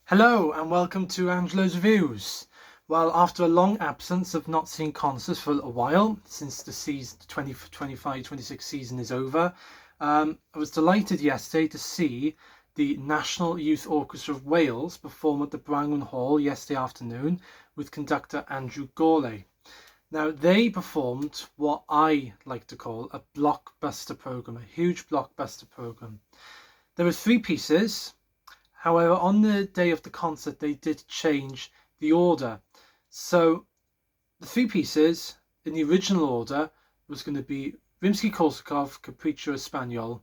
Hello and welcome to Angelo's Reviews. Well, after a long absence of not seeing concerts for a little while, since the season, the 2025-26 season is over, I was delighted yesterday to see the National Youth Orchestra of Wales perform at the Brangwyn Hall yesterday afternoon with conductor Andrew Gourlay. Now, they performed what I like to call a blockbuster programme, a huge blockbuster programme. There were three pieces. However, on the day of the concert, they did change the order. So the three pieces in the original order was going to be Rimsky-Korsakov, Capriccio, Espagnol,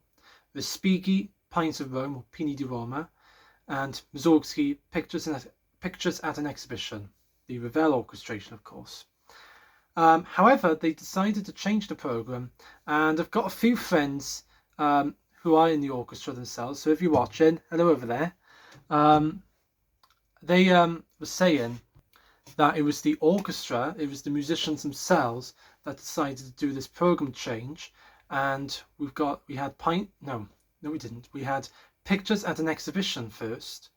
Respighi, Pines of Rome, or Pini di Roma, and Mussorgsky, Pictures at an Exhibition, the Ravel orchestration, of course. However, they decided to change the programme, and I've got a few friends who are in the orchestra themselves, so if you're watching, hello over there. They were saying that it was the orchestra, it was the musicians themselves that decided to do this program change, and we had we had Pictures at an Exhibition first,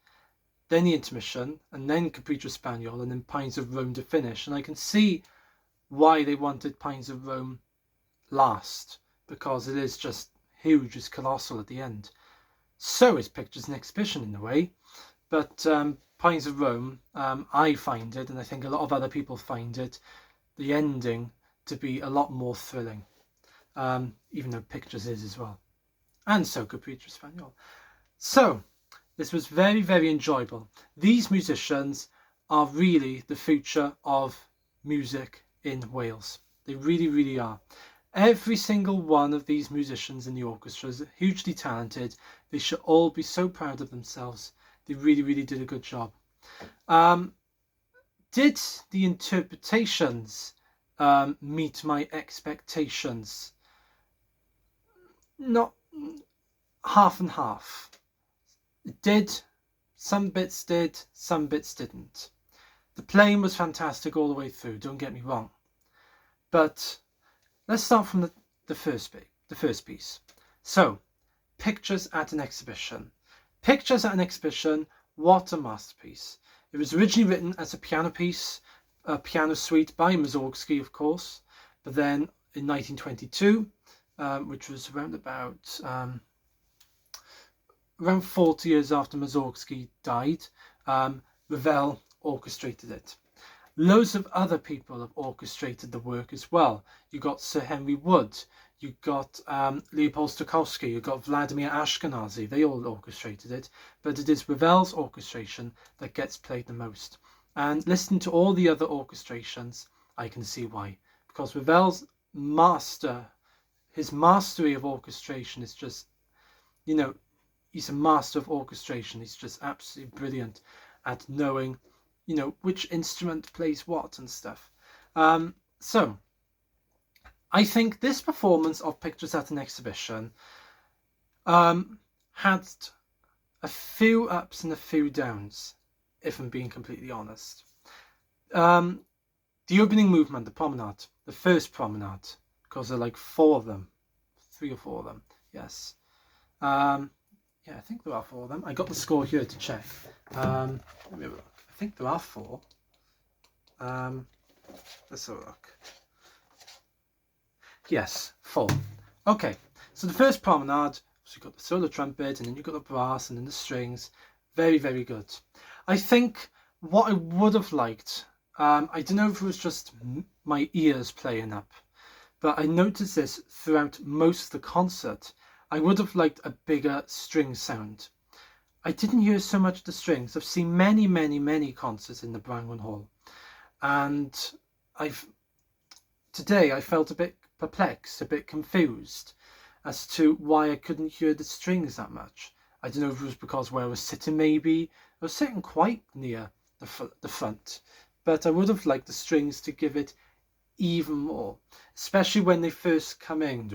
then the intermission, and then Capriccio Espagnol, and then Pines of Rome to finish. And I can see why they wanted Pines of Rome last, because it is just huge, it's colossal at the end. So is Pictures and Exhibition in a way, but Pines of Rome, I find it, and I think a lot of other people find it, the ending to be a lot more thrilling, even though Pictures is as well, and so Capriccio Espagnol. So this was very, very enjoyable. These musicians are really the future of music in Wales. They really, really are. Every single one of these musicians in the orchestra is hugely talented. They should all be so proud of themselves. They really, really did a good job. Did the interpretations meet my expectations? Not half and half. It did. Some bits did, some bits didn't. The playing was fantastic all the way through, don't get me wrong. But let's start from the first piece. So, Pictures at an Exhibition. Pictures at an Exhibition, what a masterpiece. It was originally written as a piano piece, a piano suite by Mussorgsky, of course, but then in 1922, which was around 40 years after Mussorgsky died, Ravel orchestrated it. Loads of other people have orchestrated the work as well. You got Sir Henry Wood, you got Leopold Stokowski, you got Vladimir Ashkenazy. They all orchestrated it, but it is Ravel's orchestration that gets played the most. And listening to all the other orchestrations, I can see why. Because Ravel's his mastery of orchestration is just, he's a master of orchestration. He's just absolutely brilliant at knowing which instrument plays what and stuff. So I think this performance of Pictures at an Exhibition had a few ups and a few downs, if I'm being completely honest. The opening movement, the promenade, the first promenade, because there are like 4 of them, 3 or 4 of them, yes. Yeah, I think there are 4 of them. I got the score here to check. Let me have a look. I think there are 4. Let's have a look. Yes, 4. Okay, so the first promenade, so you've got the solo trumpet, and then you've got the brass, and then the strings. Very, very good. I think what I would have liked, I don't know if it was just my ears playing up, but I noticed this throughout most of the concert. I would have liked a bigger string sound. I didn't hear so much the strings. I've seen many, many, many concerts in the Brangwyn Hall, and today I felt a bit perplexed, a bit confused as to why I couldn't hear the strings that much. I don't know if it was because where I was sitting, maybe. I was sitting quite near the front, but I would have liked the strings to give it even more, especially when they first come in.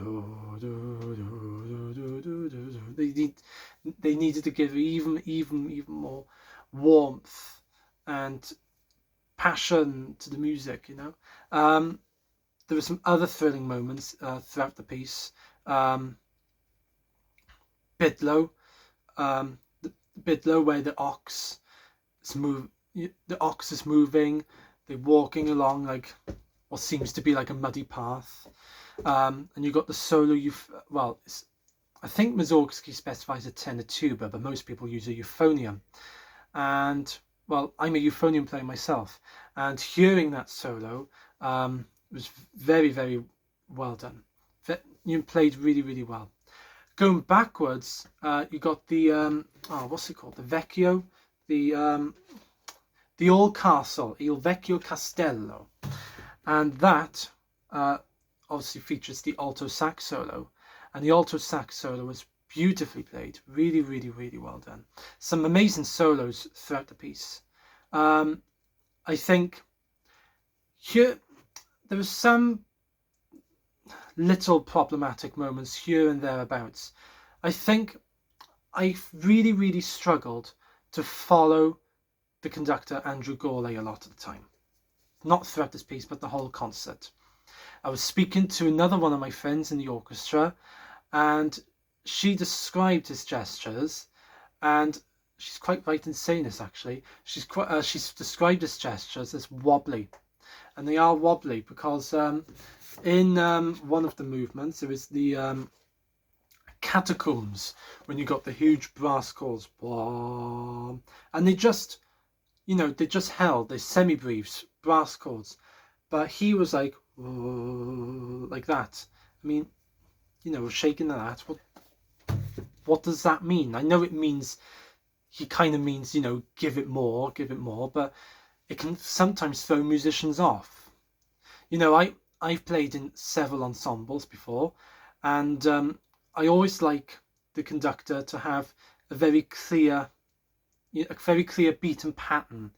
They needed to give even more warmth and passion to the music. There were some other thrilling moments throughout the piece. Bidlow, where the ox the ox is moving, they're walking along like what seems to be like a muddy path, and you got the solo. I think Mussorgsky specifies a tenor tuba, but most people use a euphonium. And well, I'm a euphonium player myself, and hearing that solo was very, very well done. You played really, really well. Going backwards, you got the what's it called? The Vecchio, the old castle, Il Vecchio Castello, and that obviously features the alto sax solo, and the alto sax solo was beautifully played, really, really, really well done. Some amazing solos throughout the piece. I think here there was some little problematic moments here and thereabouts. I think I really, really struggled to follow the conductor Andrew Gourlay a lot of the time. Not throughout this piece, but the whole concert. I was speaking to another one of my friends in the orchestra, and she described his gestures, and she's quite right in saying this actually. She's described his gestures as wobbly, and they are wobbly because in one of the movements there is the catacombs, when you got the huge brass chords, and they just held the semi-briefs brass chords, but he was like that. I mean, shaking that. What does that mean? I know it means, he kind of means, give it more, but it can sometimes throw musicians off. I've played in several ensembles before, and I always like the conductor to have a very clear beat and pattern,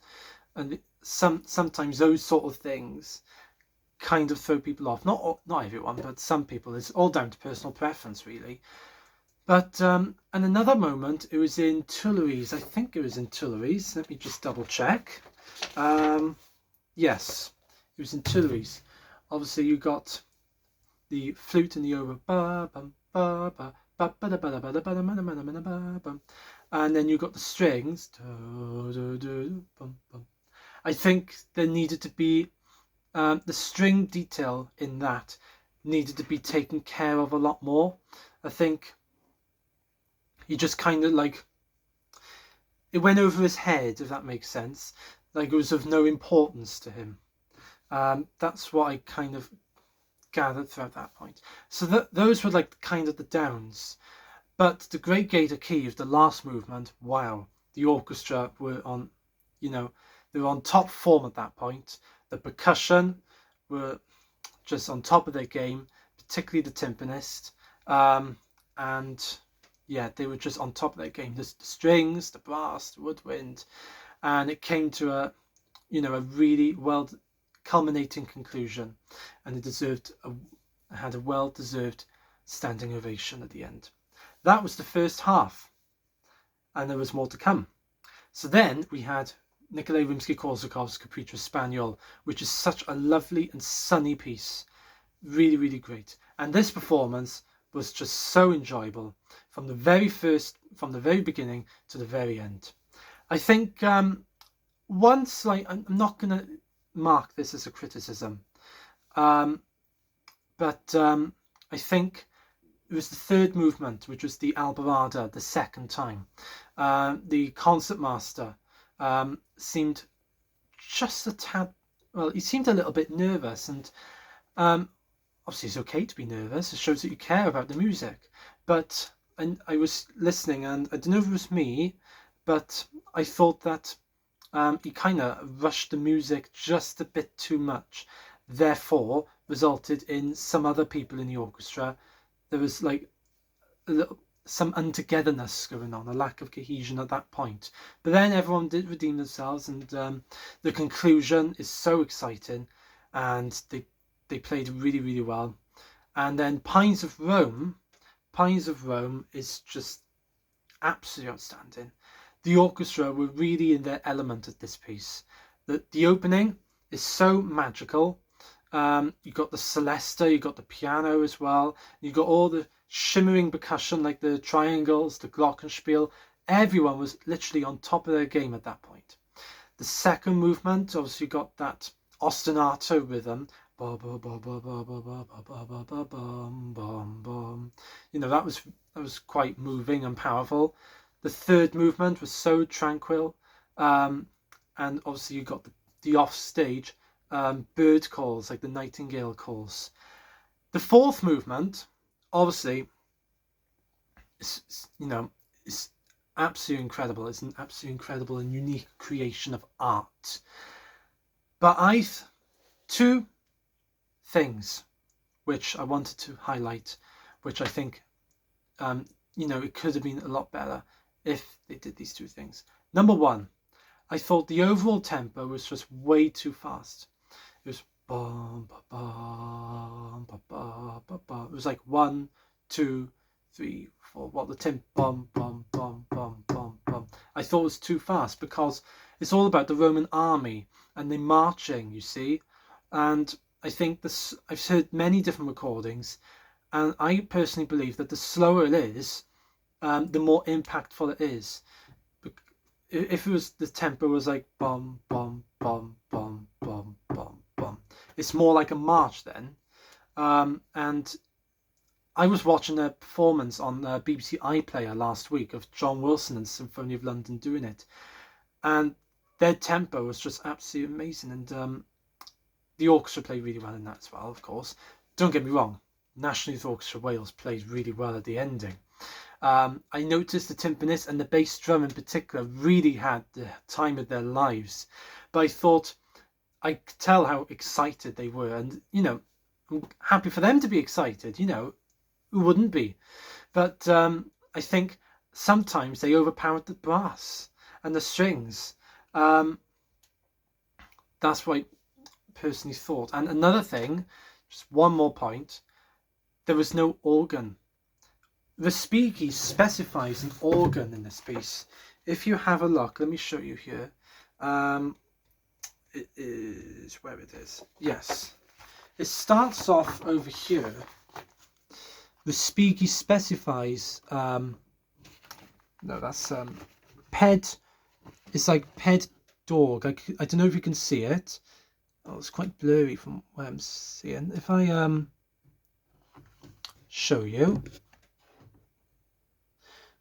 and sometimes those sort of things kind of throw people off. Not everyone, but some people. It's all down to personal preference, really. But and another moment, it was in Tuileries. I think it was in Tuileries. Let me just double check. Yes, it was in Tuileries. Obviously, you got the flute and the oboe, and then you got the strings. I think there needed to be the string detail in that needed to be taken care of a lot more. I think he just kind of it went over his head, if that makes sense. Like it was of no importance to him. That's what I kind of gathered throughout that point. So those were kind of the downs. But the great Gator key of the last movement, wow, the orchestra were on, they were on top form at that point. The percussion were just on top of their game, particularly the timpanist. And yeah, they were just on top of their game. The strings, the brass, the woodwind, and it came to a really well culminating conclusion, and it had a well-deserved standing ovation at the end. That was the first half, and there was more to come. So then we had Nikolai Rimsky-Korsakov's Capriccio Espagnol, which is such a lovely and sunny piece. Really, really great. And this performance was just so enjoyable from the very beginning to the very end. I think I'm not going to mark this as a criticism, but I think it was the third movement, which was the Alborada, the second time. The concertmaster seemed just a tad, he seemed a little bit nervous, and obviously it's okay to be nervous. It shows that you care about the music. And I was listening, and I don't know if it was me, but I thought that he kind of rushed the music just a bit too much, therefore resulted in some other people in the orchestra. There was some untogetherness going on, a lack of cohesion at that point. But then everyone did redeem themselves, and the conclusion is so exciting, and they played really, really well. And then Pines of Rome is just absolutely outstanding. The orchestra were really in their element at this piece. The opening is so magical. You got the celesta, you got the piano as well. You got all the shimmering percussion, like the triangles, the glockenspiel. Everyone was literally on top of their game at that point. The second movement, obviously, you got that ostinato rhythm. You know, that was quite moving and powerful. The third movement was so tranquil, and obviously you got the offstage bird calls, like the nightingale calls. The fourth movement, obviously, is absolutely incredible. It's an absolutely incredible and unique creation of art. But two things which I wanted to highlight, which I think it could have been a lot better if they did these two things. Number one, I thought the overall tempo was just way too fast. It was bum, ba, bum, ba, ba, ba, ba. It was like 1, 2, 3, 4. What the tempo? Bum, bum, bum, bum, bum, bum. I thought it was too fast because it's all about the Roman army and the marching, you see. And I think this, I've heard many different recordings, and I personally believe that the slower it is, the more impactful it is. If it was, the tempo was like bum, bum, bum, bum, bum, bum, bum, it's more like a march then. And I was watching a performance on BBC iPlayer last week of John Wilson and Symphony of London doing it, and their tempo was just absolutely amazing. And the orchestra played really well in that as well, of course. Don't get me wrong, National Youth Orchestra Wales played really well at the ending. I noticed the timpanist and the bass drum in particular really had the time of their lives, but I thought I could tell how excited they were, and I'm happy for them to be excited. Who wouldn't be? But I think sometimes they overpowered the brass and the strings. That's what I personally thought. And another thing, just one more point, there was no organ. Respighi specifies an organ in this piece. If you have a look, let me show you here. It is where it is. Yes, it starts off over here. Respighi specifies. No, that's ped. It's like ped dog. I don't know if you can see it. Oh, it's quite blurry from where I'm seeing. If I show you.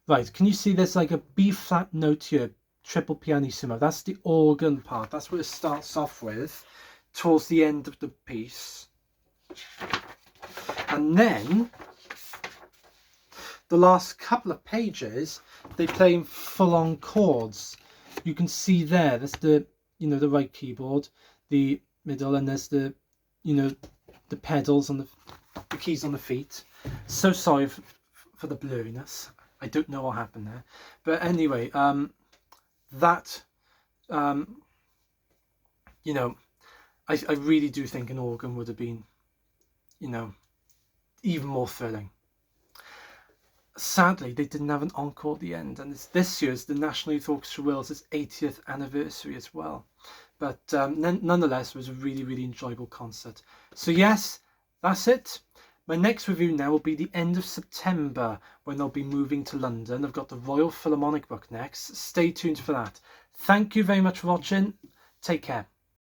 Right, can you see there's like a B flat note here, triple pianissimo? That's the organ part. That's what it starts off with towards the end of the piece. And then the last couple of pages, they play in full-on chords. You can see there's the, the right keyboard, the middle, and there's the, the pedals and the keys on the feet. So sorry for the blurriness. I don't know what happened there, but anyway, I really do think an organ would have been, even more thrilling. Sadly, they didn't have an encore at the end, and this year's the National Youth Orchestra Wales' 80th anniversary as well. But nonetheless, it was a really, really enjoyable concert. So yes, that's it. My next review now will be the end of September, when they'll be moving to London. I've got the Royal Philharmonic book next. Stay tuned for that. Thank you very much for watching. Take care.